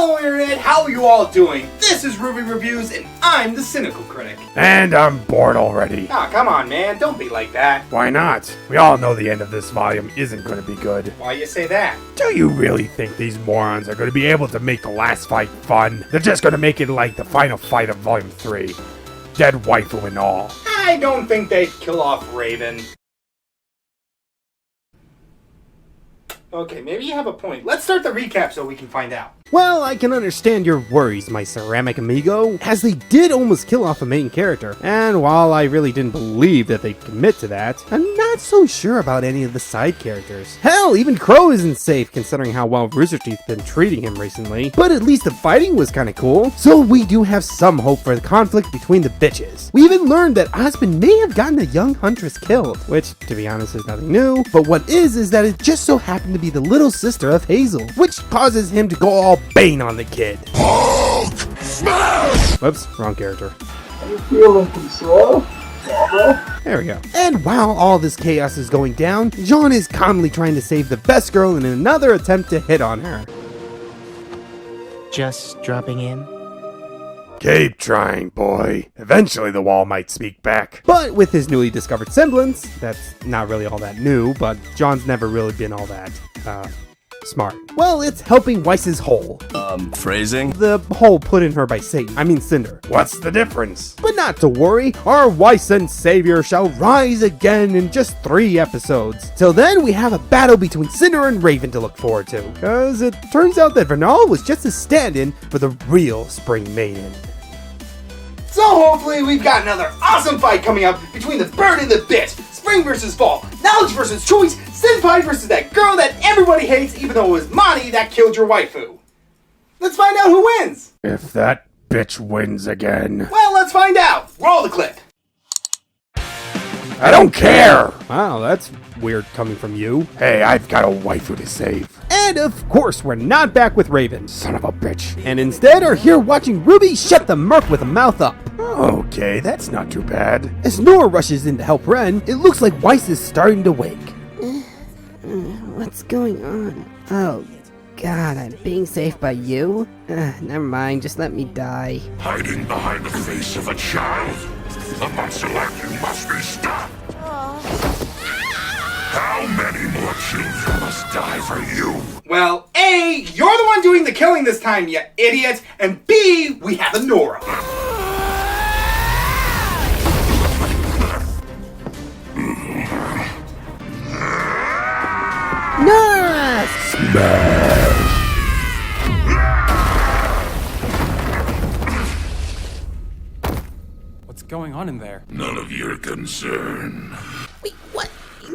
Hello Internet, how are you all doing? This is RWBY Reviews and I'm the Cynical Critic. And I'm bored already. Aw, come on man, don't be like that. Why not? We all know the end of this volume isn't going to be good. Why you say that? Do you really think these morons are going to be able to make the last fight fun? They're just going to make it like the final fight of Volume 3. Dead waifu and all. I don't think they'd kill off Raven. Okay, maybe you have a point. Let's start the recap so we can find out. Well, I can understand your worries, my ceramic amigo, as they did almost kill off a main character. And while I really didn't believe that they'd commit to that, I'm not so sure about any of the side characters. Hell, even Crow isn't safe considering how well Rooster Teeth been treating him recently. But at least the fighting was kinda cool, so we do have some hope for the conflict between the bitches. We even learned that Osmond may have gotten a young huntress killed, which, to be honest, is nothing new. But what is that it just so happened to be the little sister of Hazel, which causes him to go all Bane on the kid. Hulk! Smash! Whoops, wrong character. You feel in control? There we go. And while all this chaos is going down, Jean is calmly trying to save the best girl in another attempt to hit on her. Just dropping in? Keep trying, boy. Eventually the wall might speak back. But with his newly discovered semblance, that's not really all that new, but John's never really been all that, smart. Well, it's helping Weiss's hole. Phrasing? The hole put in her by Satan. I mean Cinder. What's the difference? But not to worry, our Weissen savior shall rise again in just 3 episodes. Till then, we have a battle between Cinder and Raven to look forward to. Cause it turns out that Vernal was just a stand-in for the real Spring Maiden. So hopefully we've got another awesome fight coming up between the bird and the bit. Spring versus fall, knowledge versus choice, Senpai versus that girl that everybody hates even though it was Mani that killed your waifu. Let's find out who wins. If that bitch wins again. Well, let's find out. Roll the clip. I don't care! Wow, that's weird coming from you. Hey, I've got a waifu to save. And of course, we're not back with Raven. Son of a bitch. And instead are here watching Ruby shut the merc with a mouth up. Okay, that's not too bad. As Nora rushes in to help Ren, it looks like Weiss is starting to wake. What's going on? Oh, God, I'm being saved by you? Never mind, just let me die. Hiding behind the face of a child? A monster like you must be stopped! How many more children must die for you? Well, A, you're the one doing the killing this time, you idiot, and B, we have a Nora. Nora! Smash! What's going on in there? None of your concern. Wait, what?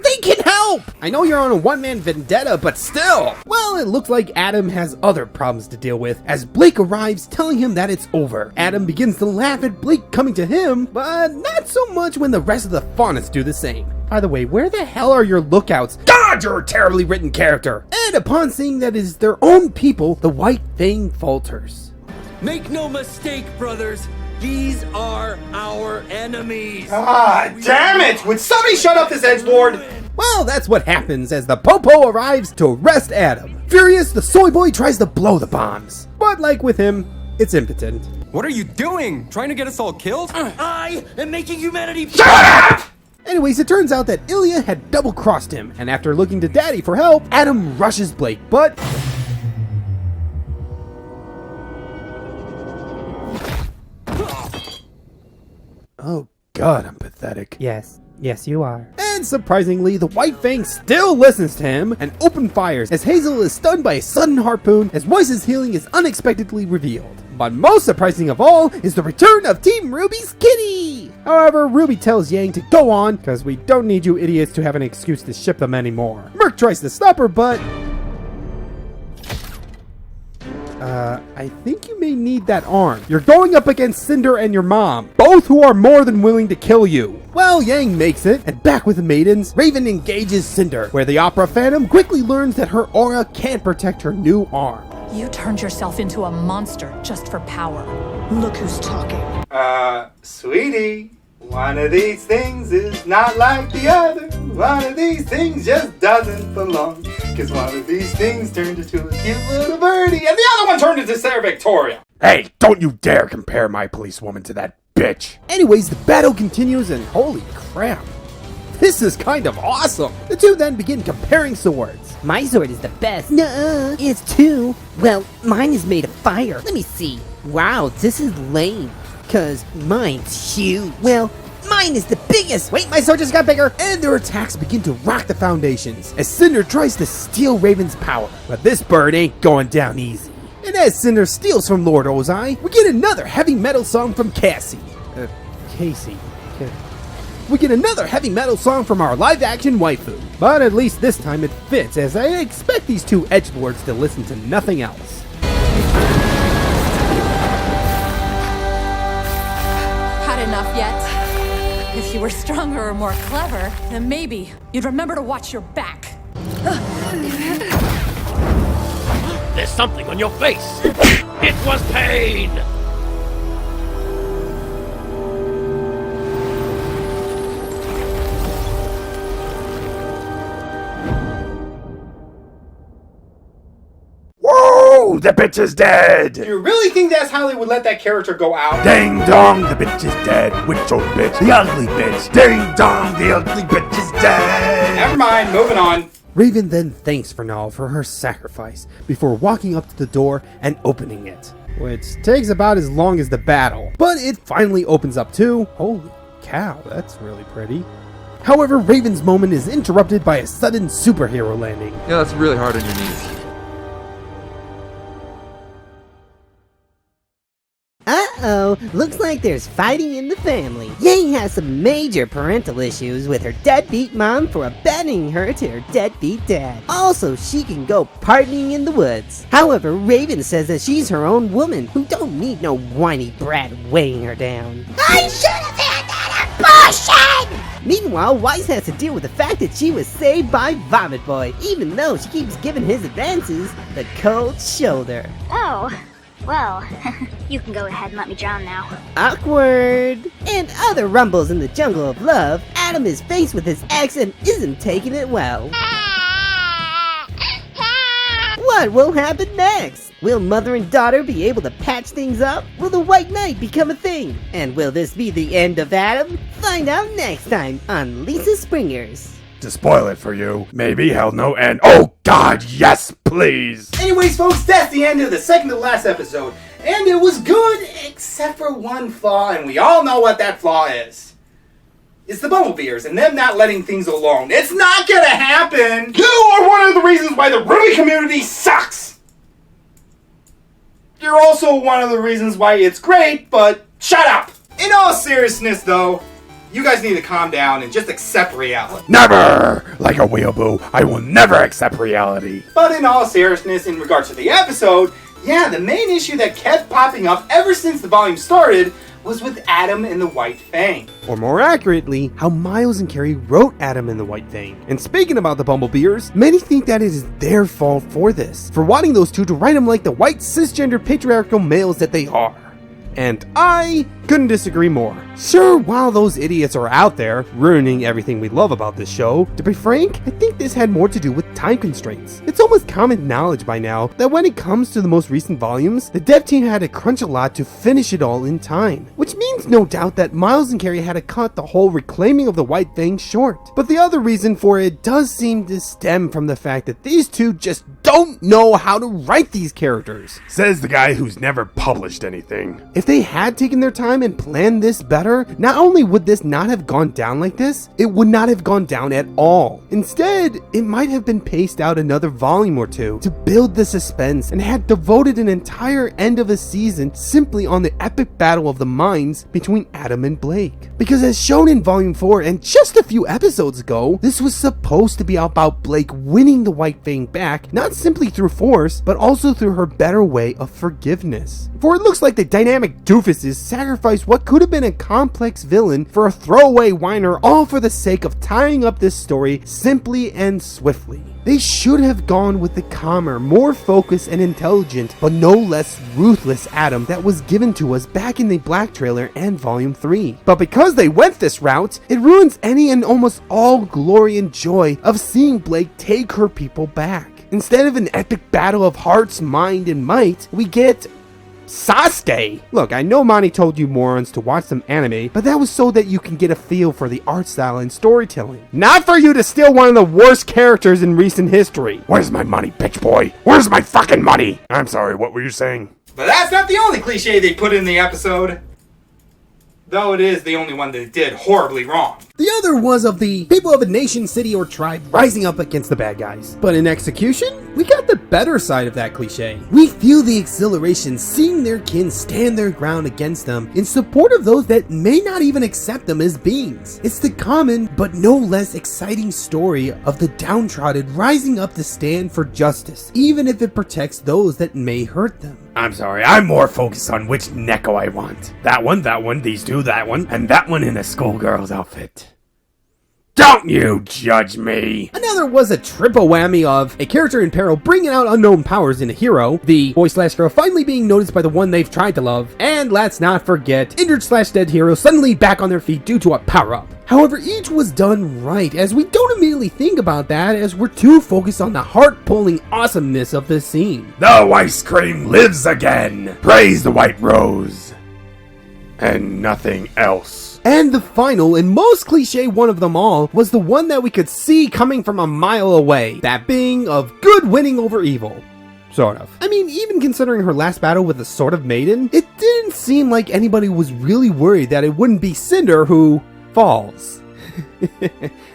They can help! I know you're on a one-man vendetta, but still! Well, it looks like Adam has other problems to deal with, as Blake arrives telling him that it's over. Adam begins to laugh at Blake coming to him, but not so much when the rest of the Faunus do the same. By the way, where the hell are your lookouts? God, you're a terribly written character! And upon seeing that it is their own people, the White Fang falters. Make no mistake, brothers. These are our enemies. Ah, damn it! Would somebody shut up this edgelord? Well, that's what happens as the Popo arrives to arrest Adam. Furious, the soy boy tries to blow the bombs. But like with him, it's impotent. What are you doing? Trying to get us all killed? I am making humanity. Shut up! Anyways, it turns out that Ilya had double-crossed him, and after looking to Daddy for help, Adam rushes Blake, but... Oh God, I'm pathetic. Yes, you are. And surprisingly, the White Fang still listens to him and open fires as Hazel is stunned by a sudden harpoon as Weiss's healing is unexpectedly revealed. But most surprising of all is the return of Team Ruby's kitty! However, Ruby tells Yang to go on, because we don't need you idiots to have an excuse to ship them anymore. Merc tries to stop her, but... I think you may need that arm. You're going up against Cinder and your mom, both who are more than willing to kill you. Well, Yang makes it, and back with the maidens, Raven engages Cinder, where the Opera Phantom quickly learns that her aura can't protect her new arm. You turned yourself into a monster just for power. Look who's talking. Sweetie, One of these things is not like the other. One of these things just doesn't belong. Cause one of these things turned into a cute little birdie, and the other one turned into Sarah Victoria. Hey, don't you dare compare my policewoman to that bitch. Anyways, the battle continues and holy crap. This is kind of awesome. The two then begin comparing swords. My sword is the best. Nuh-uh, it's two. Well, mine is made of fire. Let me see. Wow, this is lame. Cause mine's huge. Well, mine is the biggest. Wait, my sword just got bigger. And their attacks begin to rock the foundations as Cinder tries to steal Raven's power. But this bird ain't going down easy. And as Cinder steals from Lord Ozai, we get another heavy metal song from Cassie. Casey. We get another heavy metal song from our live-action waifu. But at least this time it fits, as I expect these two edgelords to listen to nothing else. Had enough yet? If you were stronger or more clever, then maybe you'd remember to watch your back. There's something on your face. It was pain. Whoa, the bitch is dead. Do you really think that's how they would let that character go out? Ding dong, the bitch is dead. Which old bitch? The ugly bitch. Ding dong, the ugly bitch is dead. Never mind, moving on. Raven then thanks Vernal for her sacrifice before walking up to the door and opening it, which takes about as long as the battle, but it finally opens up too. Holy cow, that's really pretty. However, Raven's moment is interrupted by a sudden superhero landing. Yeah, that's really hard on your knees. Uh-oh, looks like there's fighting in the family. Yang has some major parental issues with her deadbeat mom for abandoning her to her deadbeat dad. Also, she can go partying in the woods. However, Raven says that she's her own woman who don't need no whiny brat weighing her down. I should have had that abortion! Meanwhile, Weiss has to deal with the fact that she was saved by Vomit Boy, even though she keeps giving his advances the cold shoulder. Oh. Well, you can go ahead and let me drown now. Awkward! And other rumbles in the jungle of love, Adam is faced with his ex and isn't taking it well. What will happen next? Will mother and daughter be able to patch things up? Will the White Knight become a thing? And will this be the end of Adam? Find out next time on Lisa Springers. To spoil it for you, maybe, hell no, and oh god, yes, please! Anyways, folks, that's the end of the second to last episode. And it was good, except for one flaw, and we all know what that flaw is. It's the Bumblebeers and them not letting things alone. It's not gonna happen! You are one of the reasons why the RWBY community sucks! You're also one of the reasons why it's great, but shut up! In all seriousness, though, you guys need to calm down and just accept reality. Never! Like a weeaboo, I will never accept reality. But in all seriousness, in regards to the episode, yeah, the main issue that kept popping up ever since the volume started was with Adam and the White Fang. Or more accurately, how Miles and Carrie wrote Adam and the White Fang. And speaking about the Bumblebeers, many think that it is their fault for this, for wanting those two to write them like the white cisgender patriarchal males that they are. And I couldn't disagree more. Sure, while those idiots are out there ruining everything we love about this show, to be frank, I think this had more to do with time constraints. It's almost common knowledge by now that when it comes to the most recent volumes, the dev team had to crunch a lot to finish it all in time. Which means no doubt that Miles and Carrie had to cut the whole reclaiming of the White Fang short. But the other reason for it does seem to stem from the fact that these two just don't know how to write these characters. Says the guy who's never published anything. If they had taken their time and planned this better, not only would this not have gone down like this, it would not have gone down at all. Instead, it might have been paced out another volume or two to build the suspense and had devoted an entire end of a season simply on the epic battle of the minds between Adam and Blake. Because as shown in volume 4 and just a few episodes ago, this was supposed to be about Blake winning the White Fang back, not simply through force, but also through her better way of forgiveness. For it looks like the dynamic doofuses sacrificed what could have been a complex villain for a throwaway whiner, all for the sake of tying up this story simply and swiftly. They should have gone with the calmer, more focused and intelligent, but no less ruthless Adam that was given to us back in the Black trailer and Volume 3. But because they went this route, it ruins any and almost all glory and joy of seeing Blake take her people back. Instead of an epic battle of hearts, mind, and might, we get Sasuke! Look, I know Monty told you morons to watch some anime, but that was so that you can get a feel for the art style and storytelling. Not for you to steal one of the worst characters in recent history. Where's my money, bitch boy? Where's my fucking money? I'm sorry, what were you saying? But that's not the only cliche they put in the episode. Though it is the only one that did horribly wrong. The other was of the people of a nation, city, or tribe rising up against the bad guys. But in execution, we got the better side of that cliche. We feel the exhilaration seeing their kin stand their ground against them in support of those that may not even accept them as beings. It's the common, but no less exciting story of the downtrodden rising up to stand for justice, even if it protects those that may hurt them. I'm sorry, I'm more focused on which Neko I want. That one, these two, that one, and that one in a schoolgirl's outfit. Don't you judge me! Another was a triple whammy of a character in peril bringing out unknown powers in a hero, the boy/girl finally being noticed by the one they've tried to love, and let's not forget, injured/dead hero suddenly back on their feet due to a power-up. However, each was done right, as we don't immediately think about that, as we're too focused on the heart-pulling awesomeness of the scene. The ice cream lives again! Praise the white rose! And nothing else. And the final and most cliche one of them all was the one that we could see coming from a mile away, that being of good winning over evil. Sort of. I mean, even considering her last battle with the Sword of Maiden, it didn't seem like anybody was really worried that it wouldn't be Cinder who falls.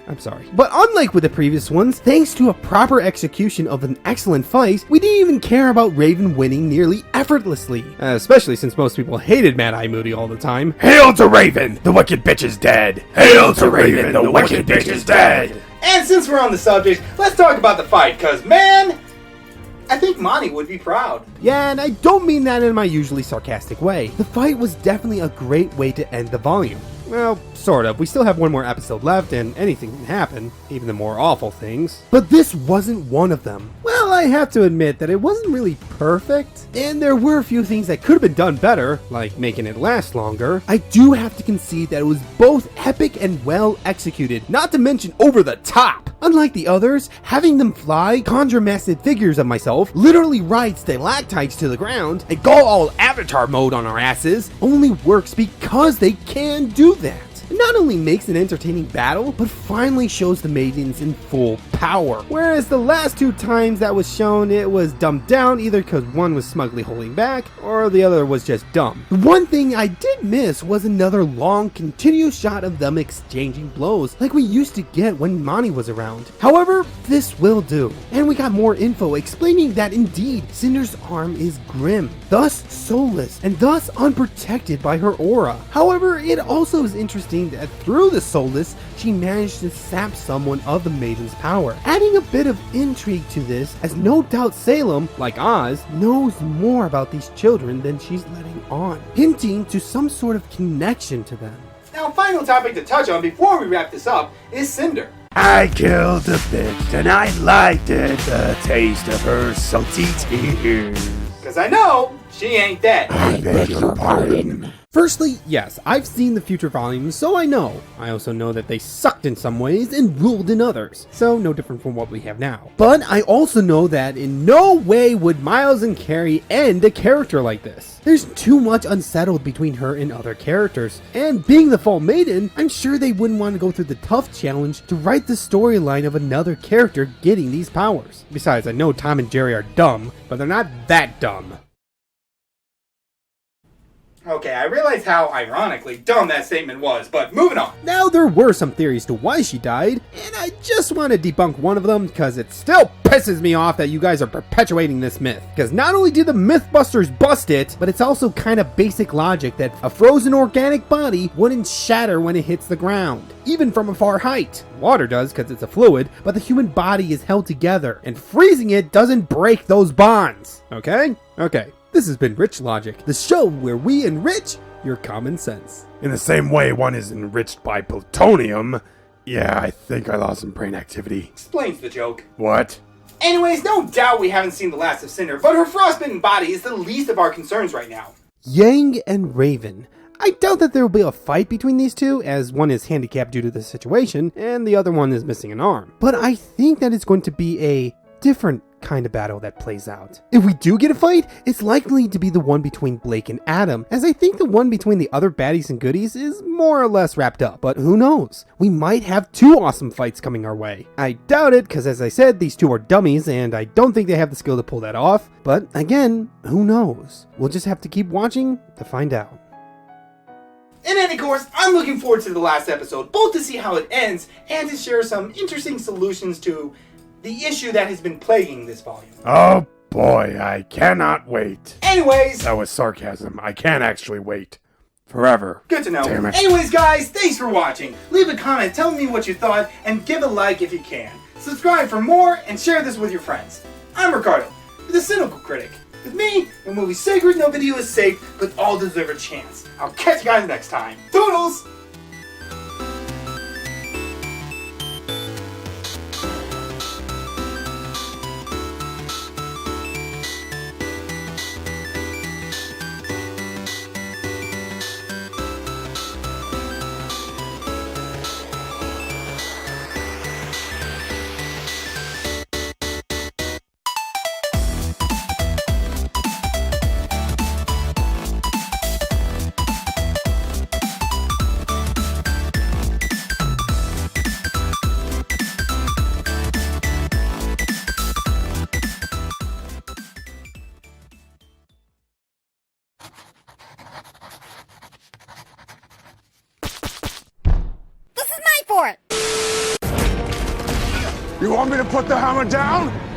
I'm sorry. But unlike with the previous ones, thanks to a proper execution of an excellent fight, we didn't even care about Raven winning nearly effortlessly. Especially since most people hated Mad Eye Moody all the time. Hail to Raven! The wicked bitch is dead! Hail to Raven! The wicked bitch is dead! And since we're on the subject, let's talk about the fight, cause man, I think Monty would be proud. Yeah, and I don't mean that in my usually sarcastic way. The fight was definitely a great way to end the volume. Well, sort of. We still have one more episode left, and anything can happen, even the more awful things. But this wasn't one of them. Well, I have to admit that it wasn't really perfect, and there were a few things that could have been done better, like making it last longer. I do have to concede that it was both epic and well executed, not to mention over the top. Unlike the others, having them fly, conjure massive figures of myself, literally ride stalactites to the ground, and go all Avatar mode on our asses, only works because they can do that. It not only makes an entertaining battle, but finally shows the maidens in full power. Whereas the last two times that was shown, it was dumbed down either because one was smugly holding back, or the other was just dumb. The one thing I did miss was another long, continuous shot of them exchanging blows, like we used to get when Monty was around. However, this will do. And we got more info explaining that indeed, Cinder's arm is grim, thus soulless, and thus unprotected by her aura. However, it also is interesting that through the soulless, she managed to sap someone of the maiden's power, adding a bit of intrigue to this, as no doubt Salem, like Oz, knows more about these children than she's letting on, hinting to some sort of connection to them. Now, final topic to touch on before we wrap this up is Cinder. I killed the bitch and I liked it, the taste of her salty tears. Cause I know she ain't dead. I beg your pardon. Firstly, yes, I've seen the future volumes, so I know. I also know that they sucked in some ways and ruled in others, so no different from what we have now. But I also know that in no way would Miles and Carrie end a character like this. There's too much unsettled between her and other characters, and being the Fall Maiden, I'm sure they wouldn't want to go through the tough challenge to write the storyline of another character getting these powers. Besides, I know Tom and Jerry are dumb, but they're not that dumb. Okay, I realize how ironically dumb that statement was, but moving on. Now, there were some theories to why she died, and I just want to debunk one of them because it still pisses me off that you guys are perpetuating this myth. Because not only did the Mythbusters bust it, but it's also kind of basic logic that a frozen organic body wouldn't shatter when it hits the ground, even from a far height. Water does because it's a fluid, but the human body is held together, and freezing it doesn't break those bonds. Okay? Okay. This has been Rich Logic, the show where we enrich your common sense. In the same way one is enriched by plutonium. Yeah, I think I lost some brain activity. Explains the joke. What? Anyways, no doubt we haven't seen the last of Cinder, but her frostbitten body is the least of our concerns right now. Yang and Raven. I doubt that there will be a fight between these two, as one is handicapped due to the situation, and the other one is missing an arm. But I think that it's going to be a different kind of battle that plays out. If we do get a fight, it's likely to be the one between Blake and Adam, as I think the one between the other baddies and goodies is more or less wrapped up. But who knows? We might have two awesome fights coming our way. I doubt it, because as I said, these two are dummies, and I don't think they have the skill to pull that off. But again, who knows? We'll just have to keep watching to find out. In any course, I'm looking forward to the last episode, both to see how it ends and to share some interesting solutions to the issue that has been plaguing this volume. Oh boy, I cannot wait. Anyways, that was sarcasm. I can't actually wait. Forever. Good to know. Damn it. Anyways, guys, thanks for watching. Leave a comment telling me what you thought and give a like if you can. Subscribe for more and share this with your friends. I'm Ricardo, the Cynical Critic. With me, the movie's sacred, no video is safe, but all deserve a chance. I'll catch you guys next time. Toodles! You want me to put the hammer down?